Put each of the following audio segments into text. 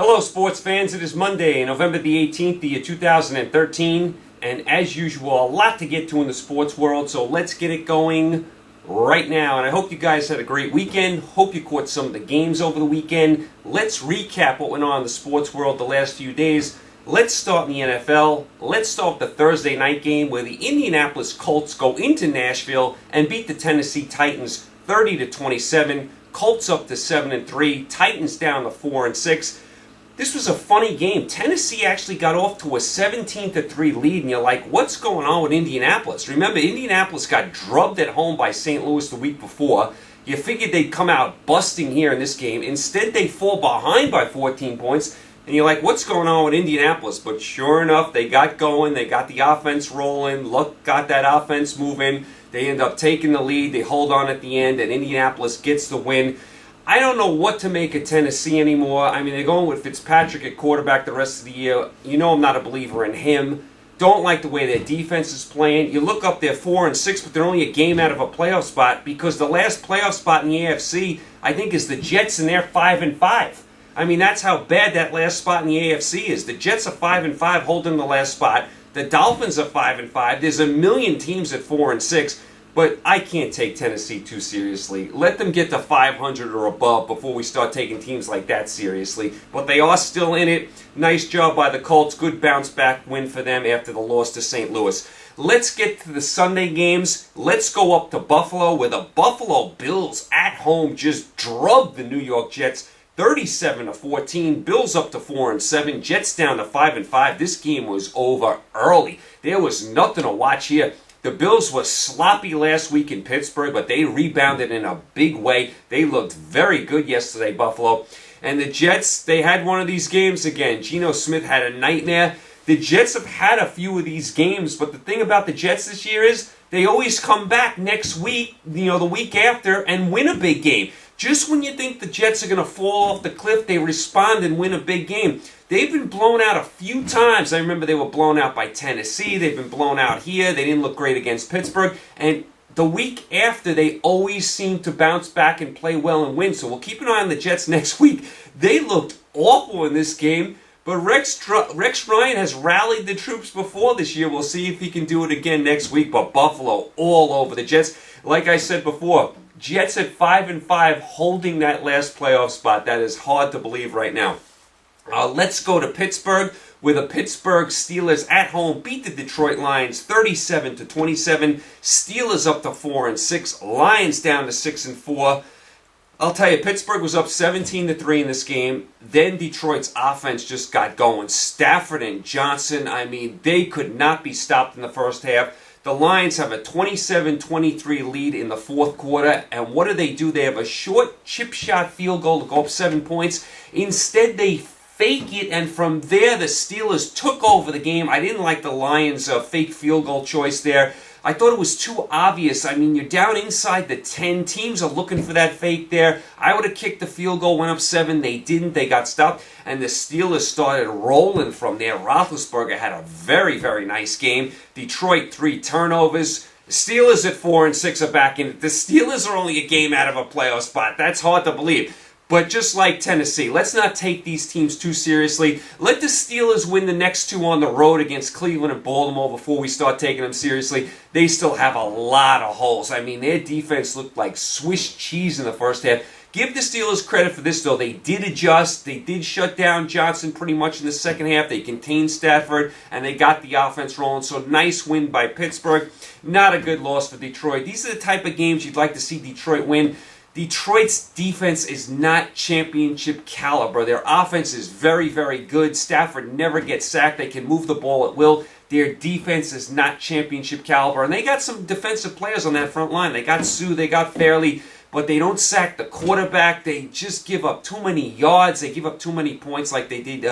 Hello, sports fans. It is Monday, November the 18th, the year 2013, and as usual, a lot to get to in the sports world, so let's get it going right now. And I hope you guys had a great weekend. Hope you caught some of the games over the weekend. Let's recap what went on in the sports world the last few days. Let's start in the NFL. Let's start with the Thursday night game where the Indianapolis Colts go into Nashville and beat the Tennessee Titans 30-27. Colts up to 7-3, Titans down to 4-6. This was a funny game. Tennessee actually got off to a 17-3 lead, and you're like, what's going on with Indianapolis? Remember, Indianapolis got drubbed at home by St. Louis the week before. You figured they'd come out busting here in this game. Instead, they fall behind by 14 points, and you're like, what's going on with Indianapolis? But sure enough, they got going. They got the offense rolling. Luck got that offense moving. They end up taking the lead. They hold on at the end, and Indianapolis gets the win. I don't know what to make of Tennessee anymore. I mean, they're going with Fitzpatrick at quarterback the rest of the year. You know I'm not a believer in him. Don't like the way their defense is playing. You look up, they're 4-6, but they're only a game out of a playoff spot because the last playoff spot in the AFC, I think, is the Jets, and they're 5-5. I mean, that's how bad that last spot in the AFC is. The Jets are 5-5, holding the last spot. The Dolphins are 5-5. There's a million teams at 4-6. But I can't take Tennessee too seriously. Let them get to 500 or above before we start taking teams like that seriously. But they are still in it. Nice job by the Colts. Good bounce-back win for them after the loss to St. Louis. Let's get to the Sunday games. Let's go up to Buffalo, where the Buffalo Bills at home just drubbed the New York Jets 37-14. Bills up to 4-7. Jets down to 5-5. This game was over early. There was nothing to watch here. The Bills were sloppy last week in Pittsburgh, but they rebounded in a big way. They looked very good yesterday, Buffalo. And the Jets, they had one of these games again. Geno Smith had a nightmare. The Jets have had a few of these games, but the thing about the Jets this year is they always come back next week, the week after, and win a big game. Just when you think the Jets are going to fall off the cliff, they respond and win a big game. They've been blown out a few times. I remember they were blown out by Tennessee. They've been blown out here. They didn't look great against Pittsburgh. And the week after, they always seem to bounce back and play well and win. So we'll keep an eye on the Jets next week. They looked awful in this game. But Rex Ryan has rallied the troops before this year. We'll see if he can do it again next week. But Buffalo all over the Jets. Like I said before, Jets at 5-5 holding that last playoff spot. That is hard to believe right now. Let's go to Pittsburgh, where the Pittsburgh Steelers at home beat the Detroit Lions 37-27. Steelers up to 4-6. Lions down to 6-4. I'll tell you, Pittsburgh was up 17-3 in this game. Then Detroit's offense just got going. Stafford and Johnson, I mean, they could not be stopped in the first half. The Lions have a 27-23 lead in the fourth quarter, and what do? They have a short chip shot field goal to go up 7 points. Instead, they fake it, and from there, the Steelers took over the game. I didn't like the Lions' fake field goal choice there. I thought it was too obvious. I mean, you're down inside the 10. Teams are looking for that fake there. I would have kicked the field goal, went up 7. They didn't. They got stopped. And the Steelers started rolling from there. Roethlisberger had a very, very nice game. Detroit, 3 turnovers. Steelers at 4-6 are back in it. The Steelers are only a game out of a playoff spot. That's hard to believe. But just like Tennessee, let's not take these teams too seriously. Let the Steelers win the next 2 on the road against Cleveland and Baltimore before we start taking them seriously. They still have a lot of holes. I mean, their defense looked like Swiss cheese in the first half. Give the Steelers credit for this, though. They did adjust. They did shut down Johnson pretty much in the second half. They contained Stafford, and they got the offense rolling. So nice win by Pittsburgh. Not a good loss for Detroit. These are the type of games you'd like to see Detroit win. Detroit's defense is not championship caliber. Their offense is very, very good. Stafford never gets sacked. They can move the ball at will. Their defense is not championship caliber. And they got some defensive players on that front line. They got Sue, they got Fairley, but they don't sack the quarterback. They just give up too many yards. They give up too many points like they did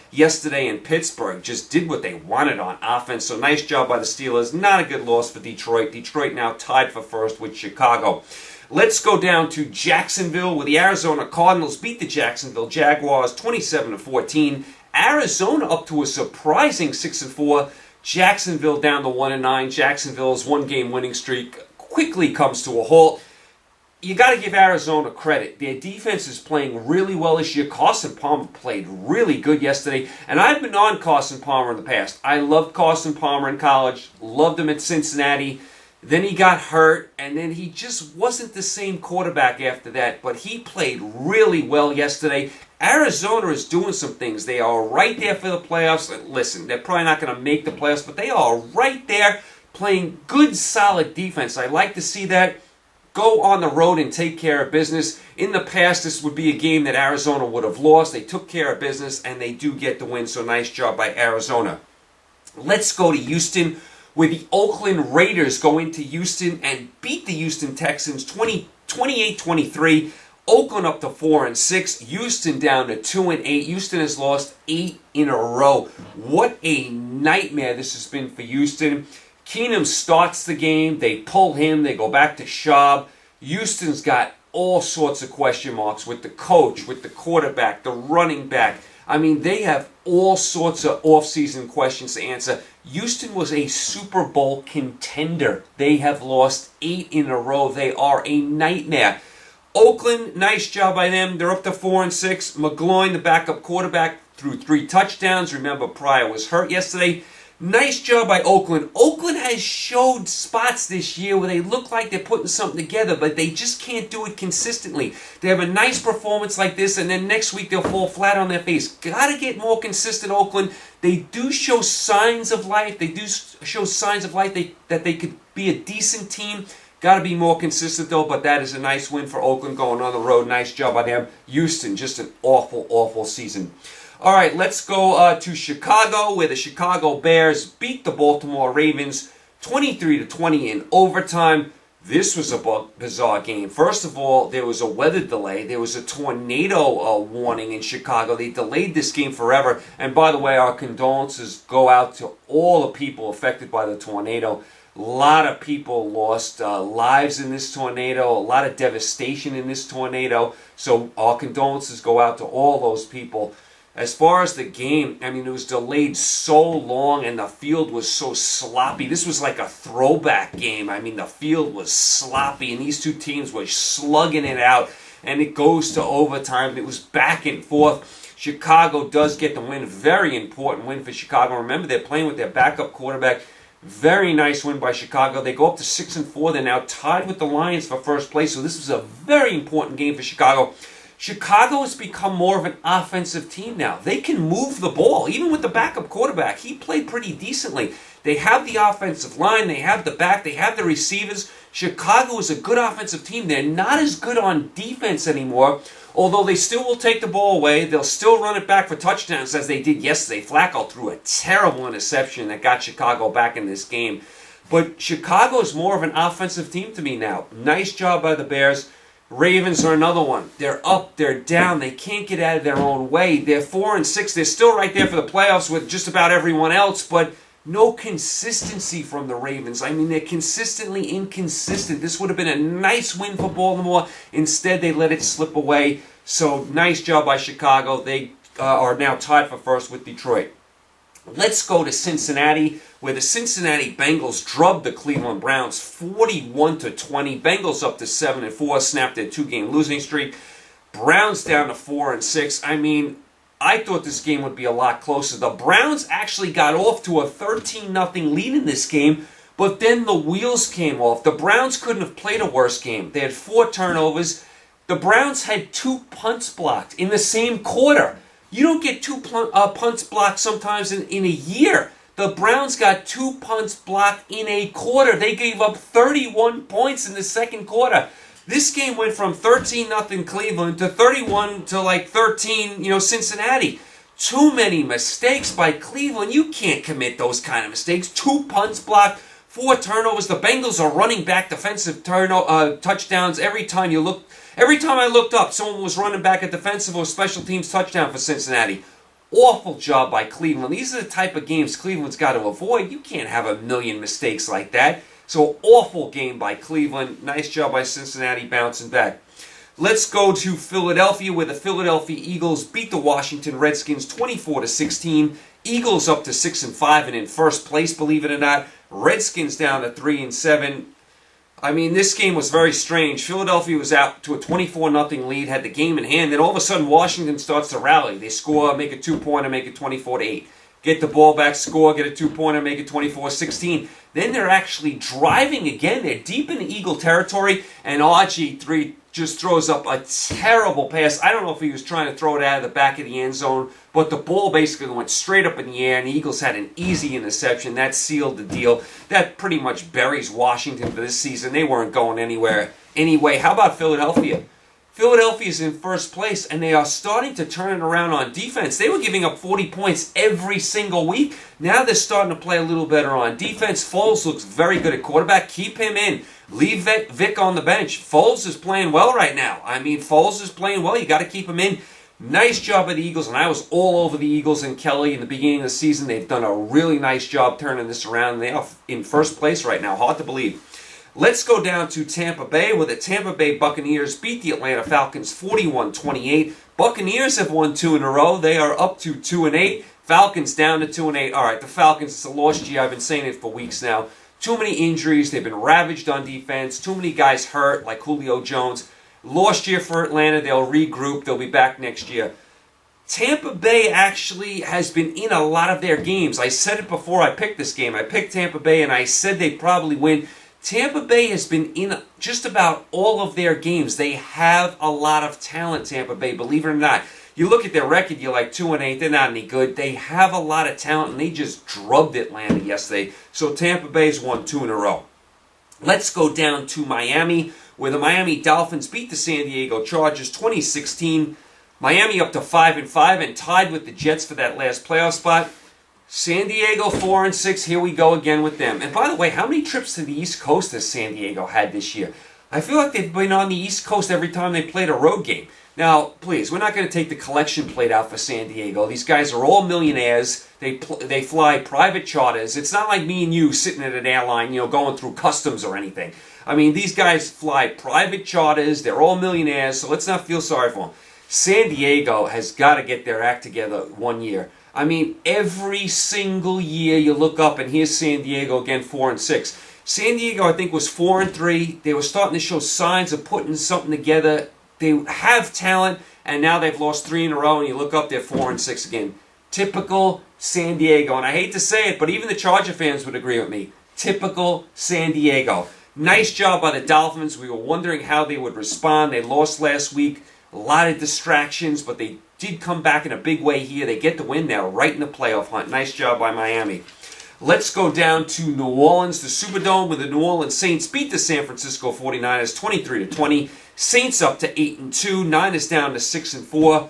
yesterday in Pittsburgh. Just did what they wanted on offense. So nice job by the Steelers. Not a good loss for Detroit. Detroit now tied for first with Chicago. Let's go down to Jacksonville, where the Arizona Cardinals beat the Jacksonville Jaguars 27-14. Arizona up to a surprising 6-4. Jacksonville down to 1-9. Jacksonville's one-game winning streak quickly comes to a halt. you got to give Arizona credit. Their defense is playing really well this year. Carson Palmer played really good yesterday. And I've been on Carson Palmer in the past. I loved Carson Palmer in college. Loved him at Cincinnati. Then he got hurt. And then he just wasn't the same quarterback after that. But he played really well yesterday. Arizona is doing some things. They are right there for the playoffs. Listen, they're probably not going to make the playoffs. But they are right there playing good, solid defense. I like to see that. Go on the road and take care of business. In the past, this would be a game that Arizona would have lost. They took care of business, and they do get the win, so nice job by Arizona. Let's go to Houston, where the Oakland Raiders go into Houston and beat the Houston Texans 28-23. Oakland up to 4-6. Houston down to 2-8. Houston has lost 8 in a row. What a nightmare this has been for Houston. Keenum starts the game, they pull him, they go back to Schaub. Houston's got all sorts of question marks with the coach, with the quarterback, the running back. I mean, they have all sorts of offseason questions to answer. Houston was a Super Bowl contender. They have lost 8 in a row. They are a nightmare. Oakland, nice job by them. They're up to 4-6. McGloin, the backup quarterback, threw 3 touchdowns. Remember, Pryor was hurt yesterday. Nice job by Oakland. Oakland has showed spots this year where they look like they're putting something together, but they just can't do it consistently. They have a nice performance like this, and then next week they'll fall flat on their face. Got to get more consistent, Oakland. They do show signs of life. They do show signs of life that they could be a decent team. Got to be more consistent, though, but that is a nice win for Oakland going on the road. Nice job by them. Houston, just an awful, awful season. All right, let's go to Chicago, where the Chicago Bears beat the Baltimore Ravens 23-20 in overtime. This was a bizarre game. First of all, there was a weather delay. There was a tornado warning in Chicago. They delayed this game forever. And by the way, our condolences go out to all the people affected by the tornado. A lot of people lost lives in this tornado, a lot of devastation in this tornado. So our condolences go out to all those people. As far as the game, I mean, it was delayed so long and the field was so sloppy. This was like a throwback game. I mean, the field was sloppy and these two teams were slugging it out. And it goes to overtime. It was back and forth. Chicago does get the win. Very important win for Chicago. Remember, they're playing with their backup quarterback. Very nice win by Chicago. They go up to 6-4. They're now tied with the Lions for first place. So this was a very important game for Chicago. Chicago has become more of an offensive team now. They can move the ball, even with the backup quarterback. He played pretty decently. They have the offensive line, they have the back, they have the receivers. Chicago is a good offensive team. They're not as good on defense anymore, although they still will take the ball away. They'll still run it back for touchdowns as they did yesterday. Flacco threw a terrible interception that got Chicago back in this game. But Chicago is more of an offensive team to me now. Nice job by the Bears. Ravens are another one. They're up, they're down, they can't get out of their own way. They're 4-6. They're still right there for the playoffs with just about everyone else, but no consistency from the Ravens. I mean, they're consistently inconsistent. This would have been a nice win for Baltimore. Instead, they let it slip away. So, nice job by Chicago. They are now tied for first with Detroit. Let's go to Cincinnati, where the Cincinnati Bengals drubbed the Cleveland Browns 41-20. Bengals up to 7-4, snapped their 2-game losing streak. Browns down to 4-6. I mean, I thought this game would be a lot closer. The Browns actually got off to a 13-0 lead in this game, but then the wheels came off. The Browns couldn't have played a worse game. They had 4 turnovers. The Browns had 2 punts blocked in the same quarter. You don't get 2 punts blocked sometimes in a year. The Browns got 2 punts blocked in a quarter. They gave up 31 points in the second quarter. This game went from 13-0 Cleveland to 31 to like 13, Cincinnati. Too many mistakes by Cleveland. You can't commit those kind of mistakes. 2 punts blocked, 4 turnovers. The Bengals are running back defensive touchdowns every time you look. Every time I looked up, someone was running back a defensive or special teams touchdown for Cincinnati. Awful job by Cleveland. These are the type of games Cleveland's got to avoid. You can't have a million mistakes like that. So, awful game by Cleveland. Nice job by Cincinnati bouncing back. Let's go to Philadelphia, where the Philadelphia Eagles beat the Washington Redskins 24-16. Eagles up to 6-5 and in first place, believe it or not. Redskins down to 3-7. I mean, this game was very strange. Philadelphia was out to a 24-0 lead, had the game in hand, then all of a sudden Washington starts to rally. They score, make a 2-pointer, make it 24-8. Get the ball back, score, get a 2-pointer, make it 24-16. Then they're actually driving again. They're deep in Eagle territory, and RG3 just throws up a terrible pass. I don't know if he was trying to throw it out of the back of the end zone, but the ball basically went straight up in the air, and the Eagles had an easy interception. That sealed the deal. That pretty much buries Washington for this season. They weren't going anywhere anyway. How about Philadelphia? Philadelphia's in first place, and they are starting to turn it around on defense. They were giving up 40 points every single week. Now they're starting to play a little better on defense. Foles looks very good at quarterback. Keep him in. Leave Vic on the bench. Foles is playing well right now. I mean, Foles is playing well. You got to keep him in. Nice job of the Eagles, and I was all over the Eagles and Kelly in the beginning of the season. They've done a really nice job turning this around, and they are in first place right now. Hard to believe. Let's go down to Tampa Bay, where the Tampa Bay Buccaneers beat the Atlanta Falcons 41-28. Buccaneers have won 2 in a row. They are up to 2-8. Falcons down to 2-8. All right, the Falcons, it's a lost year. I've been saying it for weeks now. Too many injuries. They've been ravaged on defense. Too many guys hurt, like Julio Jones. Lost year for Atlanta. They'll regroup. They'll be back next year. Tampa Bay actually has been in a lot of their games. I said it before I picked this game. I picked Tampa Bay, and I said they'd probably win. Tampa Bay has been in just about all of their games. They have a lot of talent, Tampa Bay, believe it or not. You look at their record, you're like 2-8, they're not any good. They have a lot of talent, and they just drubbed Atlanta yesterday. So Tampa Bay's won 2 in a row. Let's go down to Miami, where the Miami Dolphins beat the San Diego Chargers 2016. Miami up to 5-5 and tied with the Jets for that last playoff spot. San Diego 4-6. Here we go again with them. And by the way, how many trips to the East Coast has San Diego had this year? I feel like they've been on the East Coast every time they played a road game. Now, please, we're not going to take the collection plate out for San Diego. These guys are all millionaires. They fly private charters. It's not like me and you sitting at an airline, going through customs or anything. I mean, these guys fly private charters. They're all millionaires, so let's not feel sorry for them. San Diego has got to get their act together one year. I mean, every single year you look up and here's San Diego again, 4-6. San Diego, I think, was 4-3. They were starting to show signs of putting something together. They have talent, and now they've lost 3 in a row, and you look up, they're 4-6 again. Typical San Diego, and I hate to say it, but even the Charger fans would agree with me. Typical San Diego. Nice job by the Dolphins. We were wondering how they would respond. They lost last week. A lot of distractions, but they did come back in a big way here. They get the win now, right in the playoff hunt. Nice job by Miami. Let's go down to New Orleans, the Superdome, where the New Orleans Saints beat the San Francisco 49ers 23-20. Saints up to 8-2. Niners down to 6-4.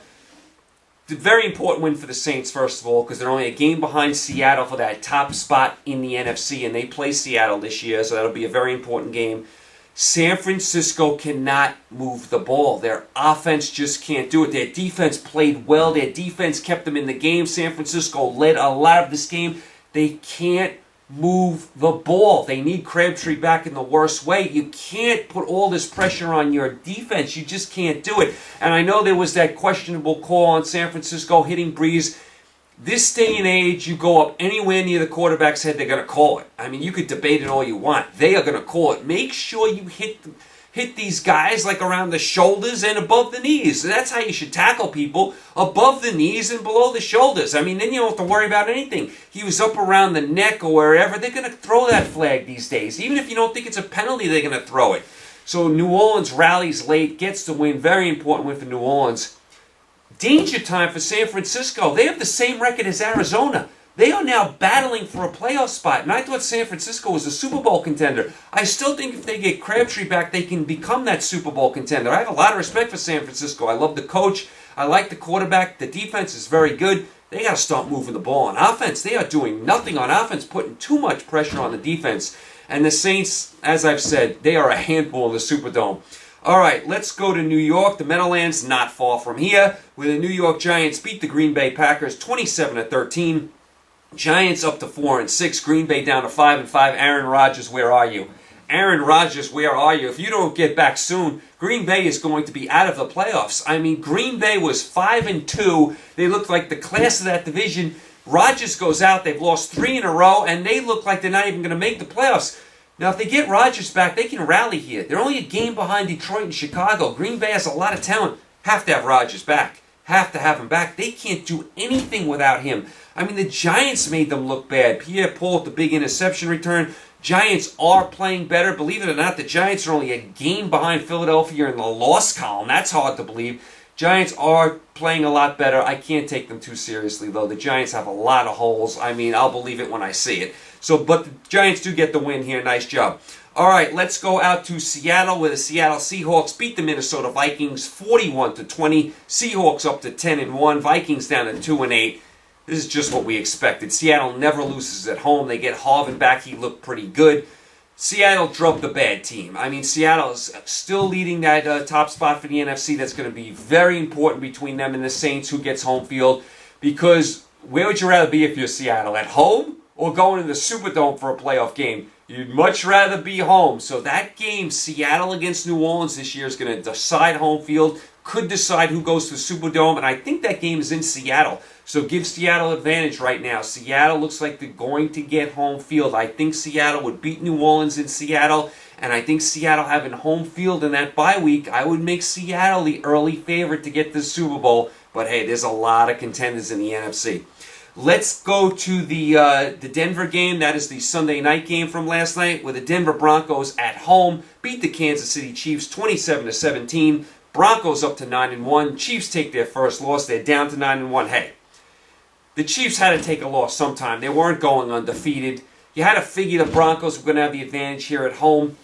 The very important win for the Saints, first of all, because they're only a game behind Seattle for that top spot in the NFC, and they play Seattle this year, so that'll be a very important game. San Francisco cannot move the ball. Their offense just can't do it. Their defense played well. Their defense kept them in the game. San Francisco led a lot of this game. They can't move the ball. They need Crabtree back in the worst way. You can't put all this pressure on your defense. You just can't do it. And I know there was that questionable call on San Francisco hitting Breeze. This day and age, you go up anywhere near the quarterback's head, they're going to call it. I mean, you could debate it all you want. They are going to call it. Make sure you hit these guys like around the shoulders and above the knees. That's how you should tackle people, above the knees and below the shoulders. I mean, then you don't have to worry about anything. He was up around the neck or wherever. They're going to throw that flag these days. Even if you don't think it's a penalty, they're going to throw it. So New Orleans rallies late, gets the win. Very important win for New Orleans. Danger time for San Francisco. They have the same record as Arizona. They are now battling for a playoff spot, and I thought San Francisco was a Super Bowl contender. I still think if they get Crabtree back, they can become that Super Bowl contender. I have a lot of respect for San Francisco. I love the coach. I like the quarterback. The defense is very good. They got to start moving the ball on offense. They are doing nothing on offense, putting too much pressure on the defense. And the Saints, as I've said, they are a handful in the Superdome. All right, let's go to New York. The Meadowlands, not far from here, where the New York Giants beat the Green Bay Packers 27-13. Giants up to 4-6. Green Bay down to 5-5. Aaron Rodgers, where are you? Aaron Rodgers, where are you? If you don't get back soon, Green Bay is going to be out of the playoffs. I mean, Green Bay was 5-2. They looked like the class of that division. Rodgers goes out. They've lost 3 in a row, and they look like they're not even going to make the playoffs. Now, if they get Rodgers back, they can rally here. They're only a game behind Detroit and Chicago. Green Bay has a lot of talent. Have to have Rodgers back. Have to have him back. They can't do anything without him. I mean, the Giants made them look bad. Pierre-Paul with the big interception return. Giants are playing better. Believe it or not, the Giants are only a game behind Philadelphia in the loss column. That's hard to believe. Giants are playing a lot better. I can't take them too seriously, though. The Giants have a lot of holes. I mean, I'll believe it when I see it. But the Giants do get the win here. Nice job. All right, let's go out to Seattle, where the Seattle Seahawks beat the Minnesota Vikings 41-20. Seahawks up to 10-1. Vikings down to 2-8. This is just what we expected. Seattle never loses at home. They get Harvin back. He looked pretty good. Seattle dropped the bad team. I mean, Seattle is still leading that top spot for the NFC. That's going to be very important between them and the Saints, who gets home field. Because where would you rather be if you're Seattle? At home or going to the Superdome for a playoff game? You'd much rather be home. So that game, Seattle against New Orleans this year, is going to decide home field. Could decide who goes to the Superdome. And I think that game is in Seattle. So give Seattle advantage right now. Seattle looks like they're going to get home field. I think Seattle would beat New Orleans in Seattle. And I think Seattle having home field in that bye week, I would make Seattle the early favorite to get the Super Bowl. But hey, there's a lot of contenders in the NFC. Let's go to the Denver game. That is the Sunday night game from last night, where the Denver Broncos at home beat the Kansas City Chiefs 27-17. Broncos up to 9-1. Chiefs take their first loss. They're down to 9-1. Hey, the Chiefs had to take a loss sometime. They weren't going undefeated. You had to figure the Broncos were going to have the advantage here at home.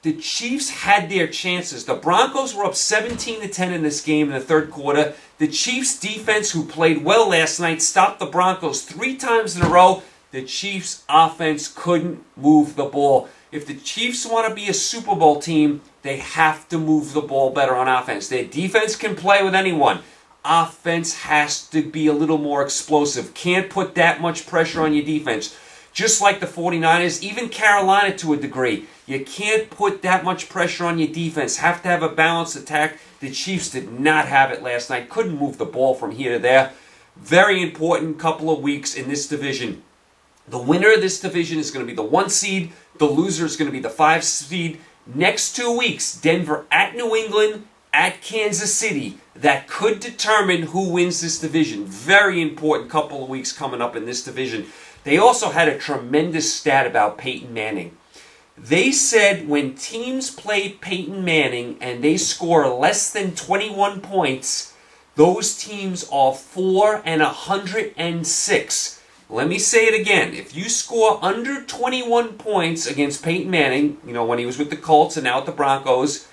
The Chiefs had their chances. The Broncos were up 17-10 in this game in the third quarter. The Chiefs defense, who played well last night, stopped the Broncos 3 times in a row. The Chiefs offense couldn't move the ball. If the Chiefs want to be a Super Bowl team, they have to move the ball better on offense. Their defense can play with anyone. Offense has to be a little more explosive. Can't put that much pressure on your defense. Just like the 49ers, even Carolina to a degree. You can't put that much pressure on your defense. Have to have a balanced attack. The Chiefs did not have it last night. Couldn't move the ball from here to there. Very important couple of weeks in this division. The winner of this division is going to be the 1 seed. The loser is going to be the 5 seed. Next 2 weeks, Denver at New England, at Kansas City. That could determine who wins this division. Very important couple of weeks coming up in this division. They also had a tremendous stat about Peyton Manning. They said when teams play Peyton Manning and they score less than 21 points, those teams are 4-106. Let me say it again. If you score under 21 points against Peyton Manning, when he was with the Colts and now with the Broncos,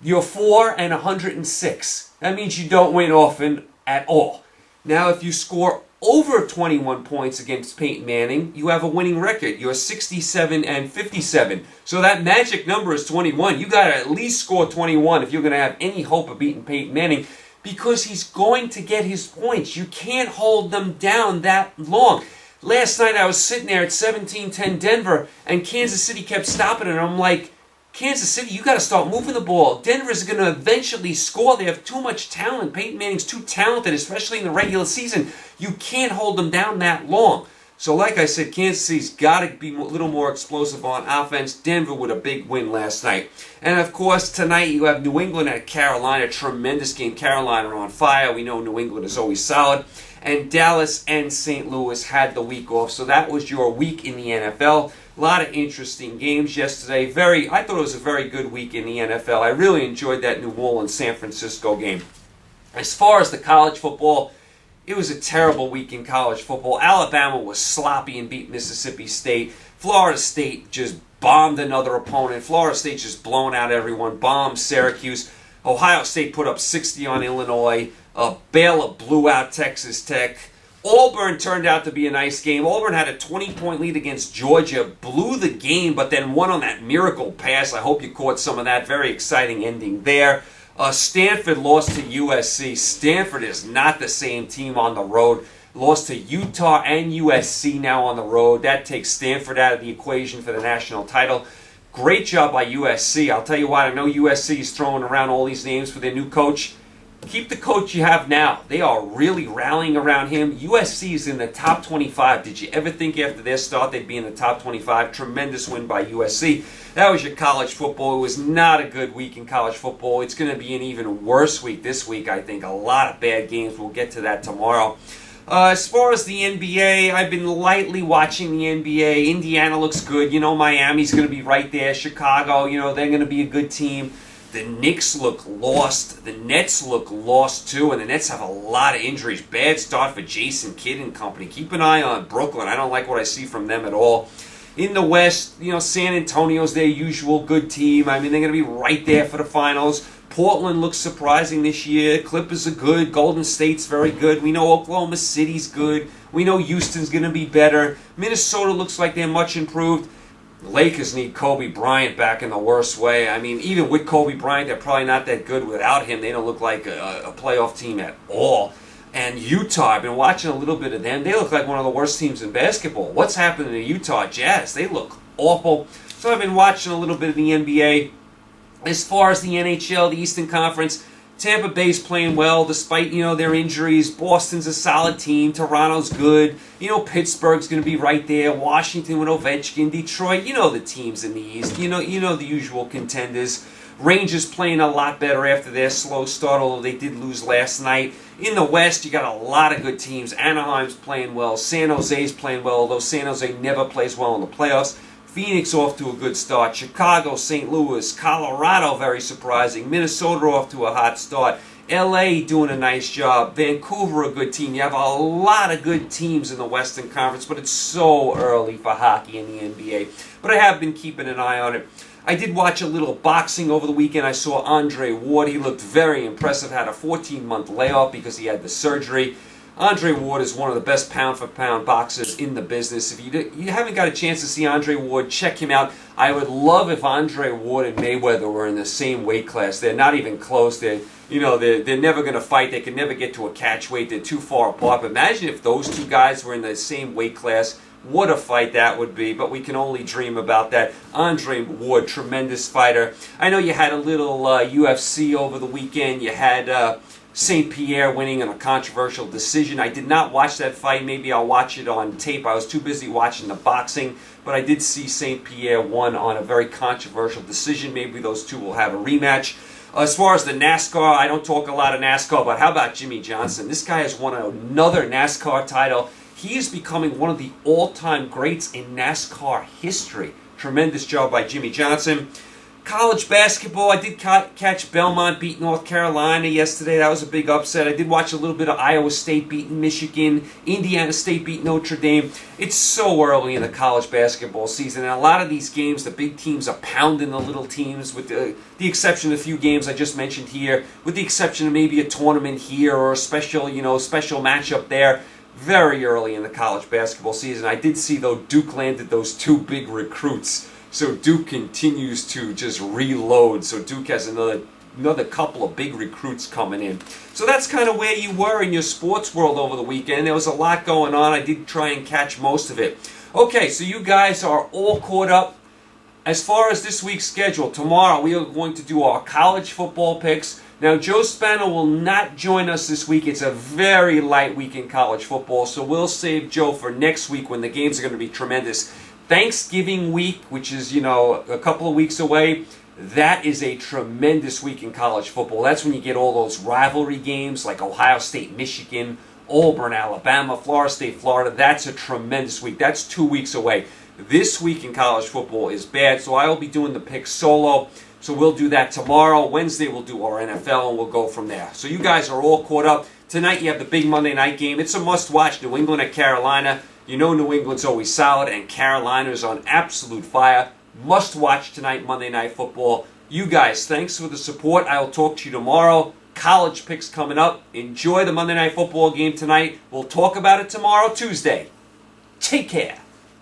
you're 4-106. That means you don't win often at all. Now, if you score over 21 points against Peyton Manning, you have a winning record. You're 67-57. So that magic number is 21. You got to at least score 21 if you're going to have any hope of beating Peyton Manning, because he's going to get his points. You can't hold them down that long. Last night I was sitting there at 17-10 Denver, and Kansas City kept stopping it, and I'm like, Kansas City, you got to start moving the ball. Denver's going to eventually score. They have too much talent. Peyton Manning's too talented, especially in the regular season. You can't hold them down that long. So like I said, Kansas City's got to be a little more explosive on offense. Denver with a big win last night. And of course, tonight you have New England at Carolina. Tremendous game. Carolina are on fire. We know New England is always solid. And Dallas and St. Louis had the week off. So that was your week in the NFL. A lot of interesting games yesterday. I thought it was a very good week in the NFL. I really enjoyed that New Orleans-San Francisco game. As far as the college football, it was a terrible week in college football. Alabama was sloppy and beat Mississippi State. Florida State just bombed another opponent. Florida State just blown out everyone. Bombed Syracuse. Ohio State put up 60 on Illinois. Baylor blew out Texas Tech. Auburn turned out to be a nice game. Auburn had a 20-point lead against Georgia, blew the game, but then won on that miracle pass. I hope you caught some of that. Very exciting ending there. Stanford lost to USC. Stanford is not the same team on the road. Lost to Utah and USC now on the road. That takes Stanford out of the equation for the national title. Great job by USC. I'll tell you what, I know USC is throwing around all these names for their new coach. keep the coach you have now. They are really rallying around him. USC is in the top 25. Did you ever think after their start they'd be in the top 25? Tremendous win by USC. That was your college football. It was not a good week in college football. It's going to be an even worse week this week, I think. A lot of bad games. We'll get to that tomorrow. As far as the NBA, I've been lightly watching the NBA. Indiana looks good. You know, Miami's going to be right there. Chicago, you know, they're going to be a good team. The Knicks look lost. The Nets look lost too, and the Nets have a lot of injuries. Bad start for Jason Kidd and company. Keep an eye on Brooklyn. I don't like what I see from them at all. In the West, you know, San Antonio's their usual good team. I mean, they're going to be right there for the finals. Portland looks surprising this year. Clippers are good. Golden State's very good. We know Oklahoma City's good. We know Houston's going to be better. Minnesota looks like they're much improved. The Lakers need Kobe Bryant back in the worst way. I mean, even with Kobe Bryant, they're probably not that good without him. They don't look like a playoff team at all. And Utah, I've been watching a little bit of them. They look like one of the worst teams in basketball. What's happening to Utah Jazz? They look awful. So I've been watching a little bit of the NBA. As far as the NHL, the Eastern Conference, Tampa Bay's playing well despite, you know, their injuries. Boston's a solid team. Toronto's good. You know, Pittsburgh's going to be right there. Washington with Ovechkin. Detroit, you know the teams in the East. You know the usual contenders. Rangers playing a lot better after their slow start, although they did lose last night. In the West, you got a lot of good teams. Anaheim's playing well. San Jose's playing well, although San Jose never plays well in the playoffs. Phoenix off to a good start. Chicago, St. Louis, Colorado, very surprising. Minnesota off to a hot start. LA doing a nice job. Vancouver, a good team. You have a lot of good teams in the Western Conference, but it's so early for hockey in the NBA. But I have been keeping an eye on it. I did watch a little boxing over the weekend. I saw Andre Ward. He looked very impressive. Had a 14-month layoff because he had the surgery. Andre Ward is one of the best pound-for-pound boxers in the business. If you haven't got a chance to see Andre Ward, check him out. I would love if Andre Ward and Mayweather were in the same weight class. They're not even close. They're never going to fight. They can never get to a catch weight. They're too far apart. But imagine if those two guys were in the same weight class. What a fight that would be, but we can only dream about that. Andre Ward, tremendous fighter. I know you had a little UFC over the weekend. You had St. Pierre winning on a controversial decision. I did not watch that fight. Maybe I'll watch it on tape. I was too busy watching the boxing, but I did see St. Pierre won on a very controversial decision. Maybe those two will have a rematch. As far as the NASCAR, I don't talk a lot of NASCAR, but how about Jimmie Johnson? This guy has won another NASCAR title. He is becoming one of the all-time greats in NASCAR history. Tremendous job by Jimmie Johnson. College basketball, I did catch Belmont beat North Carolina yesterday. That was a big upset. I did watch a little bit of Iowa State beating Michigan. Indiana State beat Notre Dame. It's so early in the college basketball season, and a lot of these games, the big teams are pounding the little teams, with the exception of a few games I just mentioned here, with the exception of maybe a tournament here or a special matchup there. Very early in the college basketball season. I did see, though, Duke landed those two big recruits. So Duke continues to just reload. So Duke has another couple of big recruits coming in. So that's kind of where you were in your sports world over the weekend. There was a lot going on. I did try and catch most of it. Okay, so you guys are all caught up. As far as this week's schedule, tomorrow we are going to do our college football picks. Now, Joe Spano will not join us this week. It's a very light week in college football, so we'll save Joe for next week when the games are going to be tremendous. Thanksgiving week, which is, a couple of weeks away, that is a tremendous week in college football. That's when you get all those rivalry games like Ohio State, Michigan, Auburn, Alabama, Florida State, Florida. That's a tremendous week. That's 2 weeks away. This week in college football is bad, so I will be doing the picks solo. So we'll do that tomorrow. Wednesday we'll do our NFL, and we'll go from there. So you guys are all caught up. Tonight you have the big Monday night game. It's a must-watch, New England at Carolina. You know New England's always solid, and Carolina's on absolute fire. Must-watch tonight, Monday Night Football. You guys, thanks for the support. I will talk to you tomorrow. College picks coming up. Enjoy the Monday Night Football game tonight. We'll talk about it tomorrow, Tuesday. Take care.